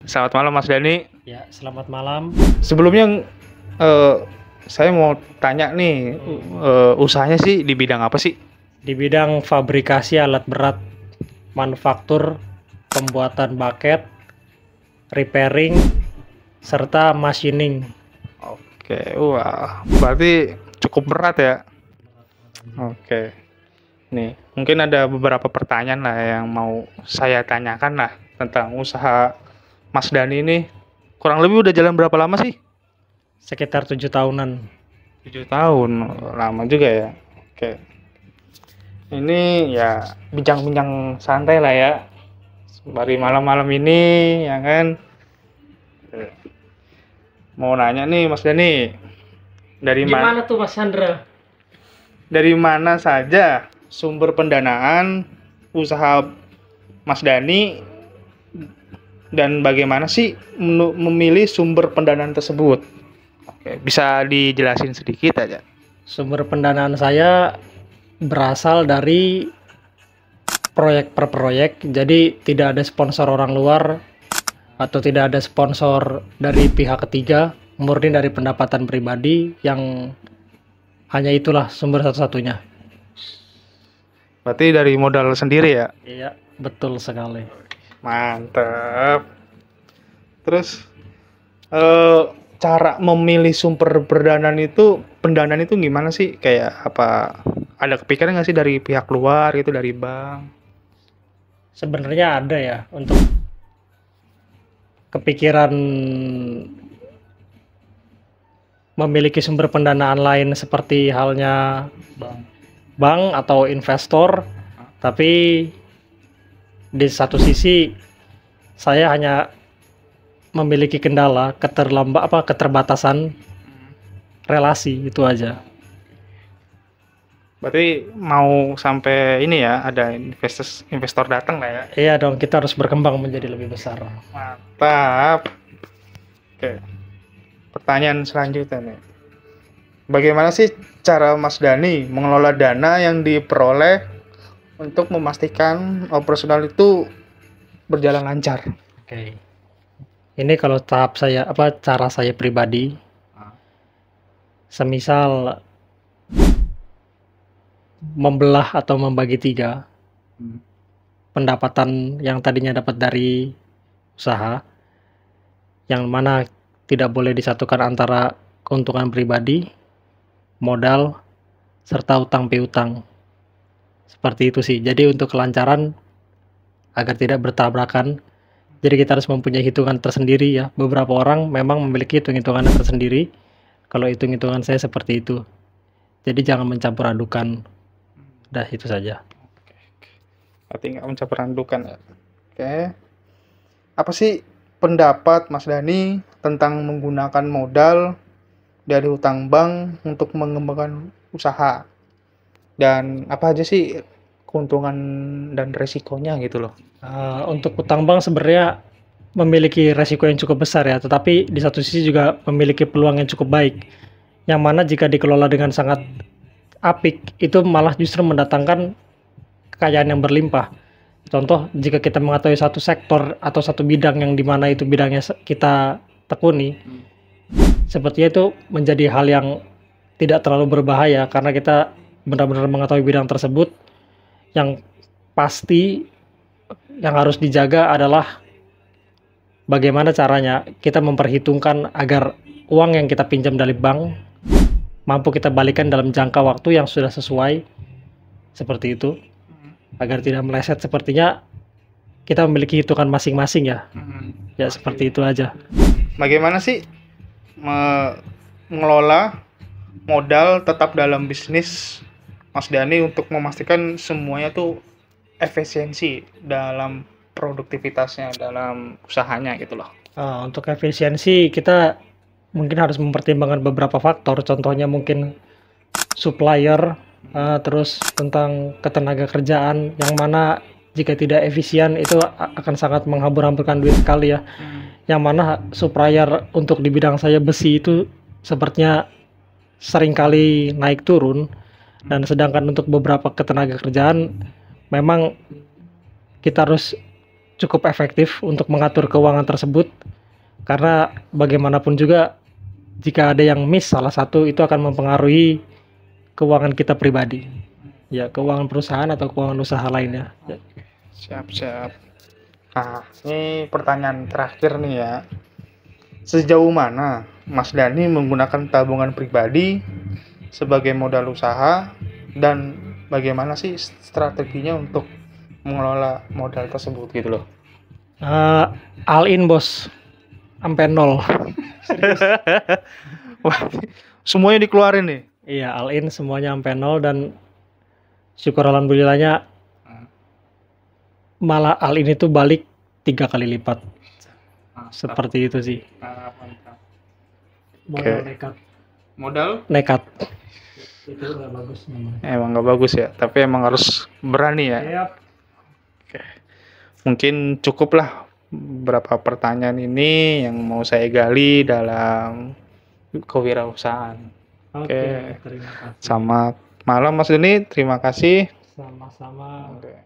Selamat malam Mas Dani. Ya, selamat malam. Sebelumnya eh, saya mau tanya nih, usahanya sih di bidang apa sih? Di bidang fabrikasi alat berat, manufaktur, pembuatan bucket, repairing, serta machining. Oke, wah, berarti cukup berat ya. Oke, nih mungkin ada beberapa pertanyaan lah yang mau saya tanyakan lah tentang usaha Mas Dani ini. Kurang lebih udah jalan berapa lama sih? Sekitar 7 tahunan. 7 tahun, lama juga ya. Oke, ini ya bincang-bincang santai lah ya. Sembari malam-malam ini, ya kan. Mau nanya nih Mas Dani, Gimana tuh Mas Chandra? dari mana saja sumber pendanaan usaha Mas Dani dan bagaimana sih memilih sumber pendanaan tersebut? Oke, bisa dijelasin sedikit aja. Sumber pendanaan saya berasal dari proyek per proyek, jadi tidak ada sponsor orang luar atau tidak ada sponsor dari pihak ketiga, murni dari pendapatan pribadi yang hanya itulah sumber satu-satunya. Berarti dari modal sendiri ya? Iya, betul sekali. Mantap. Terus cara memilih sumber pendanaan itu gimana sih? Kayak apa? Ada kepikiran nggak sih dari pihak luar gitu, dari bank? Sebenarnya ada ya untuk kepikiran memiliki sumber pendanaan lain seperti halnya bank atau investor, tapi di satu sisi saya hanya memiliki kendala keterbatasan relasi, itu aja. Berarti mau sampai ini ya, ada investor datang lah ya. Iya dong, kita harus berkembang menjadi lebih besar. Mantap. Oke. Pertanyaan selanjutnya nih. Bagaimana sih cara Mas Dani mengelola dana yang diperoleh untuk memastikan operasional itu berjalan lancar? Oke. Ini kalau cara saya pribadi, semisal membelah atau membagi tiga pendapatan yang tadinya dapat dari usaha, yang mana tidak boleh disatukan antara keuntungan pribadi, modal, serta utang piutang. Seperti itu sih. Jadi untuk kelancaran agar tidak bertabrakan, jadi kita harus mempunyai hitungan tersendiri ya. Beberapa orang memang memiliki hitung-hitungan tersendiri. Kalau hitung-hitungan saya seperti itu. Jadi jangan mencampur adukan. Dah itu saja. Berarti nggak mencampur adukan ya. Oke. Apa sih pendapat Mas Dani tentang menggunakan modal dari hutang bank untuk mengembangkan usaha? Dan apa aja sih keuntungan dan resikonya gitu loh? Untuk utang bank sebenarnya memiliki resiko yang cukup besar ya, tetapi di satu sisi juga memiliki peluang yang cukup baik. Yang mana jika dikelola dengan sangat apik, itu malah justru mendatangkan kekayaan yang berlimpah. Contoh, jika kita mengetahui satu sektor atau satu bidang yang dimana itu bidangnya kita tekuni, sepertinya itu menjadi hal yang tidak terlalu berbahaya karena kita benar-benar mengetahui bidang tersebut. Yang pasti yang harus dijaga adalah bagaimana caranya kita memperhitungkan agar uang yang kita pinjam dari bank mampu kita balikan dalam jangka waktu yang sudah sesuai, seperti itu, agar tidak meleset. Sepertinya kita memiliki hitungan masing-masing ya. Ya seperti itu aja. Bagaimana sih mengelola modal tetap dalam bisnis Mas Dani untuk memastikan semuanya tuh efisiensi dalam produktivitasnya, dalam usahanya gitu loh? Untuk efisiensi kita mungkin harus mempertimbangkan beberapa faktor. Contohnya mungkin supplier, terus tentang ketenaga kerjaan, yang mana jika tidak efisien itu akan sangat menghambur-hamburkan duit sekali ya. Yang mana supplier untuk di bidang saya besi itu sepertinya seringkali naik turun, dan sedangkan untuk beberapa ketenaga kerjaan memang kita harus cukup efektif untuk mengatur keuangan tersebut, karena bagaimanapun juga jika ada yang miss salah satu itu akan mempengaruhi keuangan kita pribadi, ya keuangan perusahaan atau keuangan usaha lainnya. Siap. Nah, ini pertanyaan terakhir nih ya. Sejauh mana Mas Dani menggunakan tabungan pribadi sebagai modal usaha, dan bagaimana sih strateginya untuk mengelola modal tersebut gitu loh? All in bos, sampai nol. Wah, semuanya dikeluarin nih. Iya, all in semuanya sampai nol, dan syukur alhamdulillahnya malah all in itu balik 3 kali lipat. Seperti itu sih. Mantap. Modal Oke. nekat. Modal Nekat. Itu nggak bagus namanya. emang nggak bagus ya, tapi emang harus berani ya. Yap. Mungkin cukuplah beberapa pertanyaan ini yang mau saya gali dalam kewirausahaan. Oke, terima kasih. Selamat malam Mas Deni, terima kasih. Sama-sama. Oke.